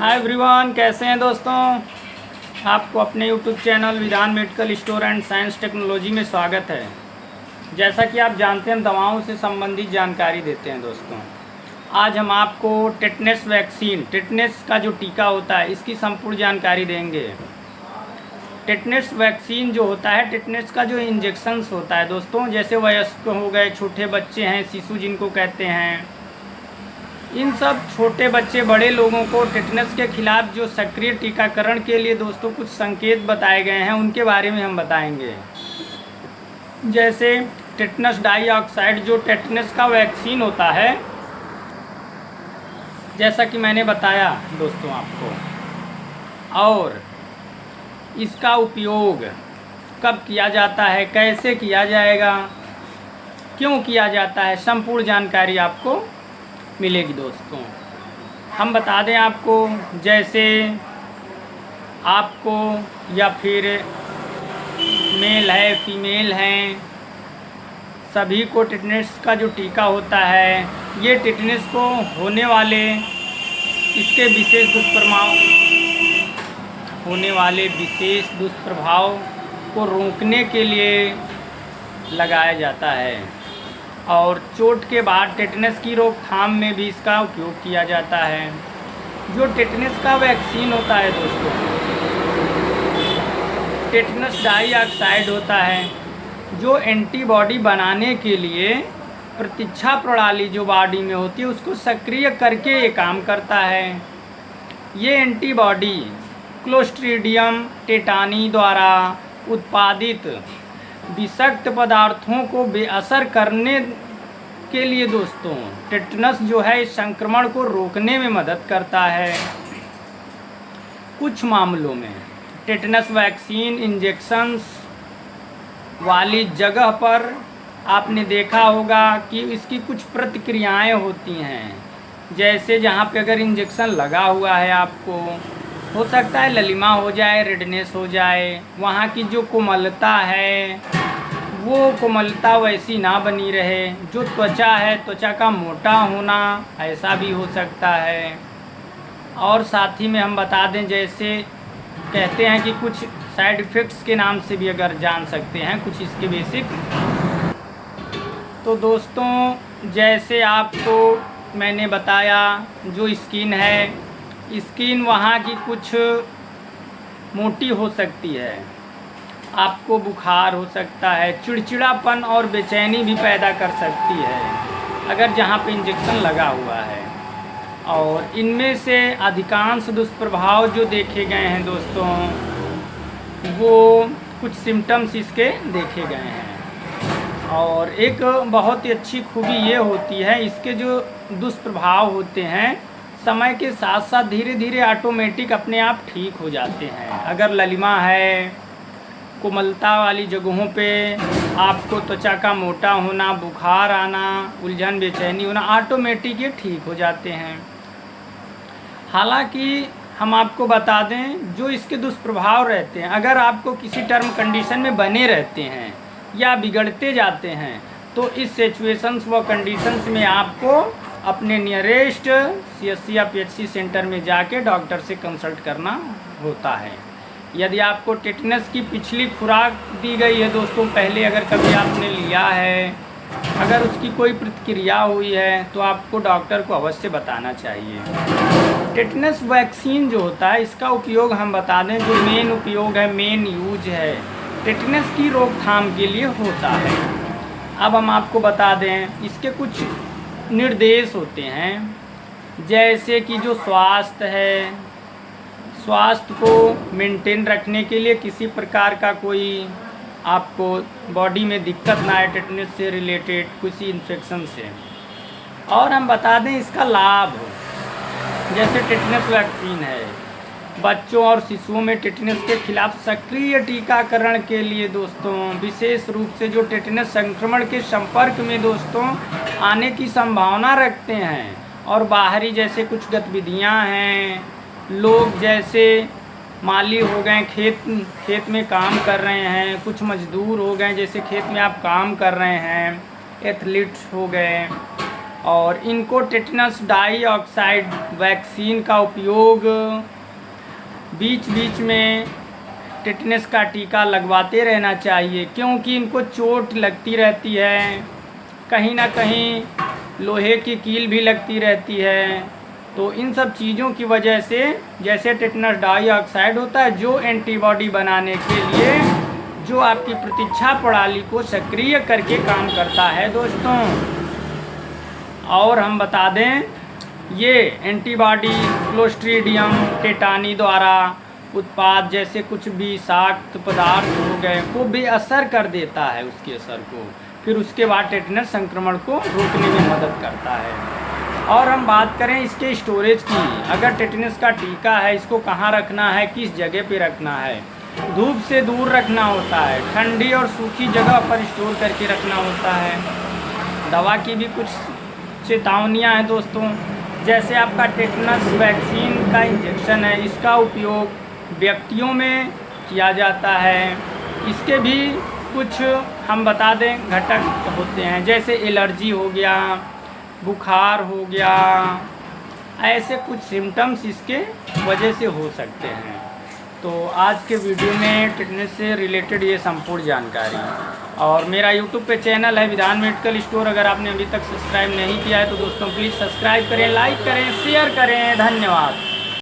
Hi everyone, कैसे हैं दोस्तों। आपको अपने यूट्यूब चैनल विधान medical store and science technology में स्वागत है। जैसा कि आप जानते हैं, हम दवाओं से संबंधित जानकारी देते हैं दोस्तों। आज हम आपको टेटनस वैक्सीन, टेटनस का जो टीका होता है, इसकी संपूर्ण जानकारी देंगे। टेटनस वैक्सीन जो होता है, टेटनस का जो इंजेक्शन्स होता है दोस्तों, जैसे वयस्क हो गए, छोटे बच्चे हैं, शिशु जिनको कहते हैं, इन सब छोटे बच्चे बड़े लोगों को टेटनस के खिलाफ जो सक्रिय टीकाकरण के लिए दोस्तों कुछ संकेत बताए गए हैं, उनके बारे में हम बताएंगे। जैसे टेटनस डाइऑक्साइड जो टेटनस का वैक्सीन होता है, जैसा कि मैंने बताया दोस्तों आपको, और इसका उपयोग कब किया जाता है, कैसे किया जाएगा, क्यों किया जाता है, संपूर्ण जानकारी आपको मिलेगी दोस्तों। हम बता दें आपको, जैसे आपको या फिर मेल है, फीमेल हैं, सभी को टेटनस का जो टीका होता है, ये टेटनस को होने वाले विशेष दुष्प्रभाव को रोकने के लिए लगाया जाता है। और चोट के बाद टेटनस की रोकथाम में भी इसका उपयोग किया जाता है। जो टेटनस का वैक्सीन होता है दोस्तों, टेटनस डाइऑक्साइड होता है, जो एंटीबॉडी बनाने के लिए प्रतीक्षा प्रणाली जो बॉडी में होती है, उसको सक्रिय करके ये काम करता है। ये एंटीबॉडी क्लोस्ट्रीडियम टेटानी द्वारा उत्पादित विषाक्त पदार्थों को बेअसर करने के लिए दोस्तों, टेटनस जो है इस संक्रमण को रोकने में मदद करता है। कुछ मामलों में टेटनस वैक्सीन इंजेक्शन्स वाली जगह पर आपने देखा होगा कि इसकी कुछ प्रतिक्रियाएं होती हैं। जैसे जहाँ पे अगर इंजेक्शन लगा हुआ है, आपको हो सकता है ललिमा हो जाए, रेडनेस हो जाए, वहाँ की जो कोमलता है वो कोमलता वैसी ना बनी रहे। जो त्वचा है, त्वचा का मोटा होना, ऐसा भी हो सकता है। और साथ ही में हम बता दें, जैसे कहते हैं कि कुछ साइड इफ़ेक्ट्स के नाम से भी अगर जान सकते हैं कुछ इसके बेसिक। तो दोस्तों, जैसे आपको मैंने बताया, जो स्किन है, स्किन वहाँ की कुछ मोटी हो सकती है, आपको बुखार हो सकता है, चिड़चिड़ापन और बेचैनी भी पैदा कर सकती है अगर जहाँ पे इंजेक्शन लगा हुआ है। और इनमें से अधिकांश दुष्प्रभाव जो देखे गए हैं दोस्तों, वो कुछ सिम्टम्स इसके देखे गए हैं। और एक बहुत ही अच्छी खूबी ये होती है, इसके जो दुष्प्रभाव होते हैं समय के साथ साथ धीरे धीरे ऑटोमेटिक अपने आप ठीक हो जाते हैं। अगर ललिमा है, कोमलता वाली जगहों पे आपको त्वचा का मोटा होना, बुखार आना, उलझन, बेचैनी होना, ऑटोमेटिक ये ठीक हो जाते हैं। हालांकि हम आपको बता दें, जो इसके दुष्प्रभाव रहते हैं, अगर आपको किसी टर्म कंडीशन में बने रहते हैं या बिगड़ते जाते हैं, तो इस सिचुएशंस व कंडीशंस में आपको अपने नियरेस्ट CSC या PHC सेंटर में जाके डॉक्टर से कंसल्ट करना होता है। यदि आपको टेटनस की पिछली खुराक दी गई है दोस्तों, पहले अगर कभी आपने लिया है, अगर उसकी कोई प्रतिक्रिया हुई है, तो आपको डॉक्टर को अवश्य बताना चाहिए। टेटनस वैक्सीन जो होता है, इसका उपयोग हम बता दें, जो मेन उपयोग है, मेन यूज है, टेटनस की रोकथाम के लिए होता है। अब हम आपको बता दें, इसके कुछ निर्देश होते हैं, जैसे कि जो स्वास्थ्य है, स्वास्थ्य को मेंटेन रखने के लिए किसी प्रकार का कोई आपको बॉडी में दिक्कत ना आए टेटनस से रिलेटेड किसी इन्फेक्शन से। और हम बता दें इसका लाभ, जैसे टेटनस वैक्सीन है, बच्चों और शिशुओं में टेटनस के खिलाफ सक्रिय टीकाकरण के लिए दोस्तों, विशेष रूप से जो टेटनस संक्रमण के संपर्क में दोस्तों आने की संभावना रखते हैं, और बाहरी जैसे कुछ गतिविधियां हैं, लोग जैसे माली हो गए, खेत में काम कर रहे हैं, कुछ मजदूर हो गए, जैसे खेत में आप काम कर रहे हैं, एथलीट्स हो गए, और इनको टेटनस डाइऑक्साइड वैक्सीन का उपयोग बीच बीच में टेटनस का टीका लगवाते रहना चाहिए, क्योंकि इनको चोट लगती रहती है, कहीं ना कहीं लोहे की कील भी लगती रहती है। तो इन सब चीज़ों की वजह से, जैसे टेटनस डाइऑक्साइड होता है जो एंटीबॉडी बनाने के लिए जो आपकी प्रतिरक्षा प्रणाली को सक्रिय करके काम करता है दोस्तों। और हम बता दें, ये एंटीबॉडी क्लोस्ट्रीडियम टेटानी द्वारा उत्पाद जैसे कुछ विषाक्त पदार्थ हो गए को बेअसर कर देता है उसके असर को, फिर उसके बाद टेटनस संक्रमण को रोकने में मदद करता है। और हम बात करें इसके स्टोरेज की, अगर टेटनस का टीका है इसको कहाँ रखना है, किस जगह पे रखना है। धूप से दूर रखना होता है, ठंडी और सूखी जगह पर स्टोर करके रखना होता है। दवा की भी कुछ चेतावनियाँ हैं दोस्तों, जैसे आपका टेटनस वैक्सीन का इंजेक्शन है, इसका उपयोग व्यक्तियों में किया जाता है। इसके भी कुछ हम बता दें घटक होते हैं, जैसे एलर्जी हो गया, बुखार हो गया, ऐसे कुछ सिम्टम्स इसके वजह से हो सकते हैं। तो आज के वीडियो में टेटनस से रिलेटेड ये संपूर्ण जानकारी। और मेरा यूट्यूब पे चैनल है विधान मेडिकल स्टोर, अगर आपने अभी तक सब्सक्राइब नहीं किया है तो दोस्तों प्लीज़ सब्सक्राइब करें, लाइक करें, शेयर करें। धन्यवाद।